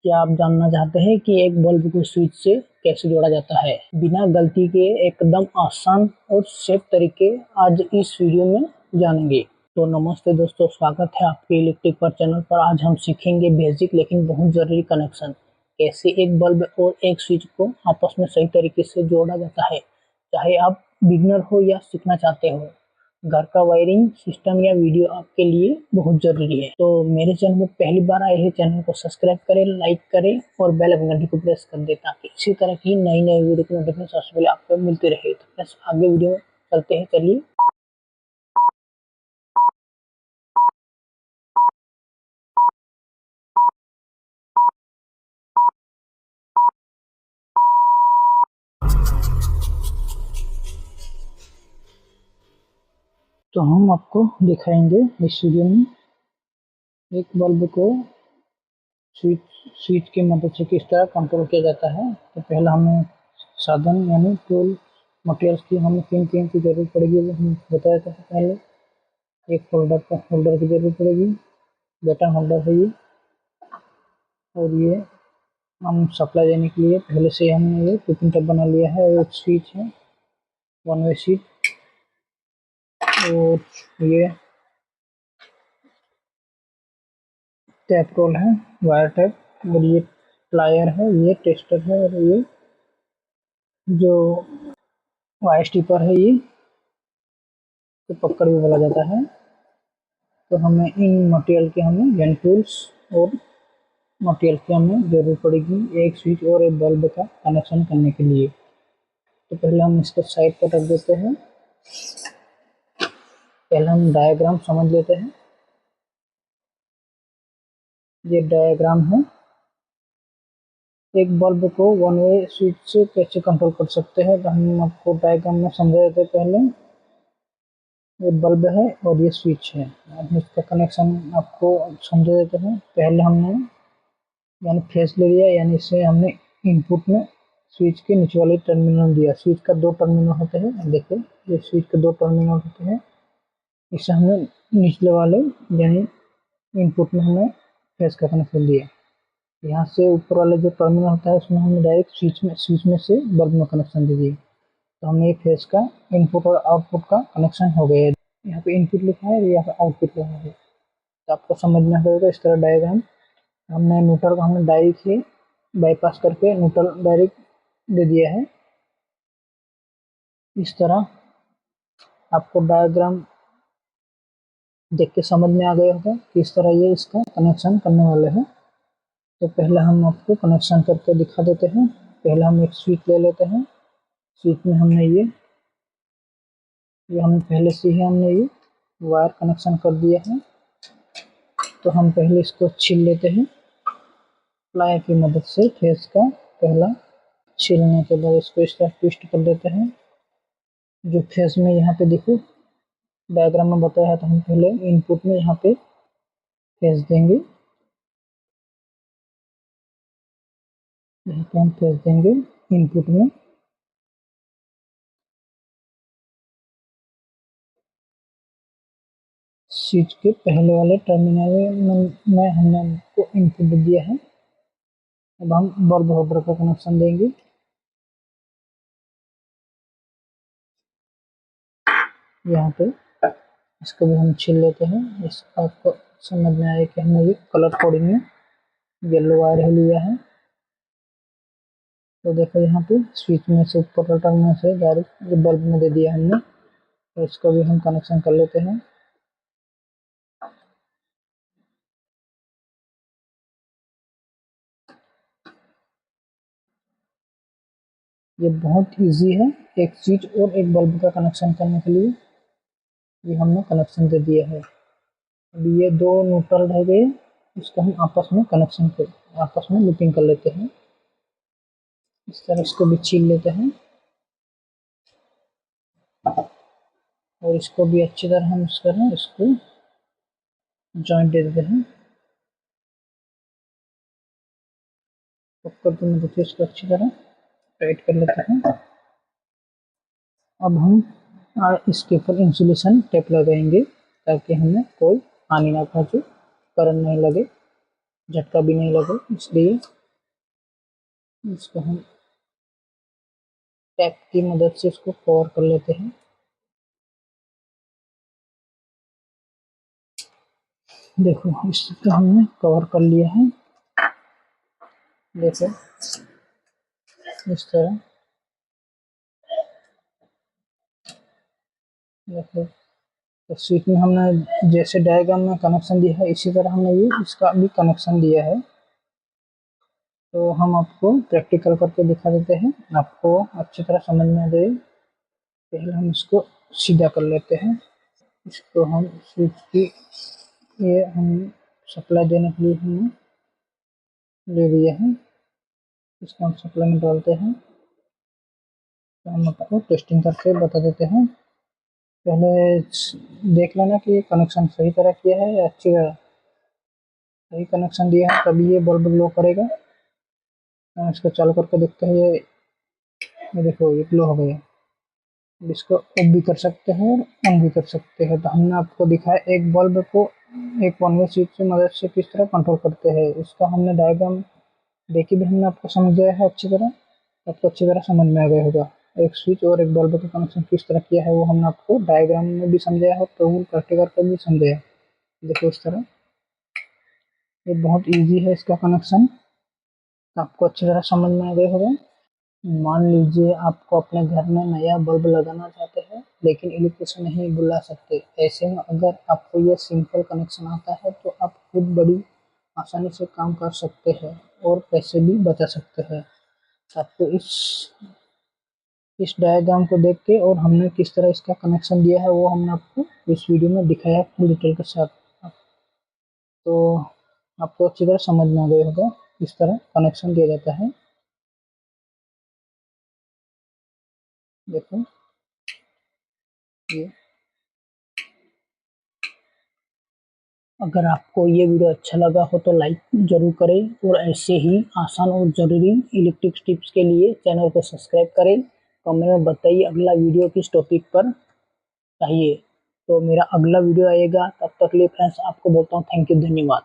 क्या आप जानना चाहते हैं कि एक बल्ब को स्विच से कैसे जोड़ा जाता है बिना गलती के? एकदम आसान और सेफ तरीके आज इस वीडियो में जानेंगे। तो नमस्ते दोस्तों, स्वागत है आपके इलेक्ट्रिक पर चैनल पर। आज हम सीखेंगे बेसिक लेकिन बहुत जरूरी कनेक्शन, कैसे एक बल्ब और एक स्विच को आपस में सही तरीके से जोड़ा जाता है। चाहे आप बिगनर हो या सीखना चाहते हो, घर का वायरिंग सिस्टम या वीडियो आपके लिए बहुत जरूरी है। तो मेरे चैनल में पहली बार आए हैं, चैनल को सब्सक्राइब करें, लाइक करें और बेल आइकन घंटी को प्रेस कर दें ताकि इसी तरह की नई नई वीडियो की नोटिफिकेशन सबसे पहले आपको मिलती रहे। तो बस आगे वीडियो में चलते हैं, चलिए। तो हम आपको दिखाएंगे इस वीडियो में एक बल्ब को स्विच की मदद से किस तरह कंट्रोल किया जाता है। तो पहला हमें साधन यानी टूल मटेरियल्स की हमें किन किन की जरूरत पड़ेगी वो हम बता देते हैं। पहले एक होल्डर की जरूरत पड़ेगी, बटन होल्डर है ये, और ये हम सप्लाई देने के लिए पहले से हमने ये टिपिंग टैप बना लिया है। और एक स्विच है, वन वे स्विच, और ये टैप रोल है, वायर टैप, और ये प्लायर है, ये टेस्टर है, और ये जो वायर स्टिपर है ये तो पकड़ भी बोला जाता है। तो हमें इन मटेरियल के हमें टूल्स और मटेरियल की हमें जरूरत पड़ेगी एक स्विच और एक बल्ब का कनेक्शन करने के लिए। तो पहले हम इसको साइड पर रख देते हैं। पहले हम डायग्राम समझ लेते हैं। ये डायग्राम है, एक बल्ब को वन वे स्विच से कैसे कंट्रोल कर सकते हैं। तो हम आपको डायग्राम में समझा देते हैं। पहले ये बल्ब है और ये स्विच है, हम इसका कनेक्शन आपको समझा देते हैं। पहले हमने यानी फेस ले लिया, यानी इसे हमने इनपुट में स्विच के नीचे वाले टर्मिनल दिया। स्विच का दो टर्मिनल होते हैं, देखो ये स्विच के दो टर्मिनल होते हैं। इसे हमने निचले वाले यानी इनपुट में हमने फेस का कनेक्शन दिया। यहाँ से ऊपर वाले जो टर्मिनल होता है उसमें हमने डायरेक्ट स्विच में से बल्ब में कनेक्शन दे दिए। तो हमने फेस का इनपुट और आउटपुट का कनेक्शन हो गया। यहाँ पे इनपुट लिखा है, यहाँ पे आउटपुट लिखा है, तो आपको समझ में आएगा इस तरह डायग्राम। हमने न्यूट्रल को हमने डायरेक्ट ही बाईपास करके न्यूट्रल डायरेक्ट दे दिया है। इस तरह आपको डायग्राम देख के समझ में आ गया होगा कि इस तरह ये इसका कनेक्शन करने वाले हैं। तो पहले हम आपको कनेक्शन करके दिखा देते हैं। पहले हम एक स्विच ले लेते हैं। स्विच में हमने ये हम पहले से ही हमने ये वायर कनेक्शन कर दिया है। तो हम पहले इसको छील लेते हैं प्लाई की मदद से। फेस का पहला छीलने के बाद इसको इस तरह ट्विस्ट कर देते हैं। जो फेस में यहाँ पे देखो डायग्राम में बताया है, तो हम पहले इनपुट में यहाँ पे फेस देंगे, यहाँ पे हम फेस देंगे इनपुट में। स्विच के पहले वाले टर्मिनल में हमने आपको इनपुट दिया है। अब हम बल्ब होल्डर का कनेक्शन देंगे। यहाँ पे इसको भी हम छील लेते हैं। इसको आपको समझ में आए कि हमने ये कलर कोडिंग में येलो वायर ही लिया है। तो देखो यहाँ पे स्विच में से ऊपर टर्मिनल से डायरेक्ट बल्ब में दे दिया हमने। तो इसको भी हम कनेक्शन कर लेते हैं। ये बहुत इजी है एक स्विच और एक बल्ब का कनेक्शन करने के लिए। ये हमने कनेक्शन दे दिया है। अभी ये दो न्यूट्रल रह गए, इसको हम आपस में आपस में लूपिंग कर लेते हैं। इस तरह इसको भी छील लेते हैं और इसको भी अच्छी तरह हम इसको जॉइंट दे देते हैं। पकड़ के मदद से इसको अच्छी तरह टाइट कर लेते हैं। अब हम इसके ऊपर इंसुलेशन टेप लगाएंगे ताकि हमें कोई हानि ना पहुंचे, करंट नहीं लगे, झटका भी नहीं लगे। इसलिए इसको हम टैप की मदद से इसको कवर कर लेते हैं। देखो इसको हमने कवर कर लिया है। देखो इस तरह। देखो तो स्विच में हमने जैसे डायग्राम में कनेक्शन दिया है इसी तरह हमने ये इसका भी कनेक्शन दिया है। तो हम आपको प्रैक्टिकल करके दिखा देते हैं, आपको अच्छी तरह समझ में आ जाए। पहले हम इसको सीधा कर लेते हैं। इसको हम स्विच की ये हम सप्लाई देने के लिए हमने ले लिया है। इसको हम सप्लाई में डालते हैं। तो हम आपको टेस्टिंग करके बता देते हैं। पहले देख लेना कि ये कनेक्शन सही तरह किया है या अच्छी तरह सही कनेक्शन दिया है, तभी ये बल्ब ग्लो करेगा। हम इसको चालू करके देखते हैं। ये देखो ये ग्लो हो गया। इसको ऑफ भी कर सकते हैं और ऑन भी कर सकते हैं। तो हमने आपको दिखाया एक बल्ब को एक वन वे स्विच की मदद से किस तरह कंट्रोल करते हैं। इसका हमने डायग्राम देखी भी हमने आपको समझाया है अच्छी तरह। आपको अच्छी तरह समझ में आ गया होगा एक स्विच और एक बल्ब का कनेक्शन किस तरह किया है। वो हमने आपको डायग्राम में भी समझाया है, तो प्रैक्टिकल कर भी समझाया। देखो इस तरह ये बहुत ईजी है इसका कनेक्शन। आपको अच्छी तरह समझ में आ गया होगा। मान लीजिए आपको अपने घर में नया बल्ब लगाना चाहते हैं लेकिन इलेक्ट्रिशियन नहीं बुला सकते। ऐसे में अगर आपको यह सिंपल कनेक्शन आता है तो आप खुद बड़ी आसानी से काम कर सकते हैं और पैसे भी बचा सकते हैं। आपको इस डायग्राम को देख के और हमने किस तरह इसका कनेक्शन दिया है वो हमने आपको इस वीडियो में दिखाया फुल डिटेल के साथ। तो आपको अच्छी तरह समझ में आ गया होगा किस तरह कनेक्शन दिया जाता है। देखो ये अगर आपको ये वीडियो अच्छा लगा हो तो लाइक ज़रूर करें और ऐसे ही आसान और ज़रूरी इलेक्ट्रिक टिप्स के लिए चैनल को सब्सक्राइब करें। कमेंट में बताइए अगला वीडियो किस टॉपिक पर चाहिए। तो मेरा अगला वीडियो आएगा, तब तक के लिए फ्रेंड्स आपको बोलता हूँ थैंक यू, धन्यवाद।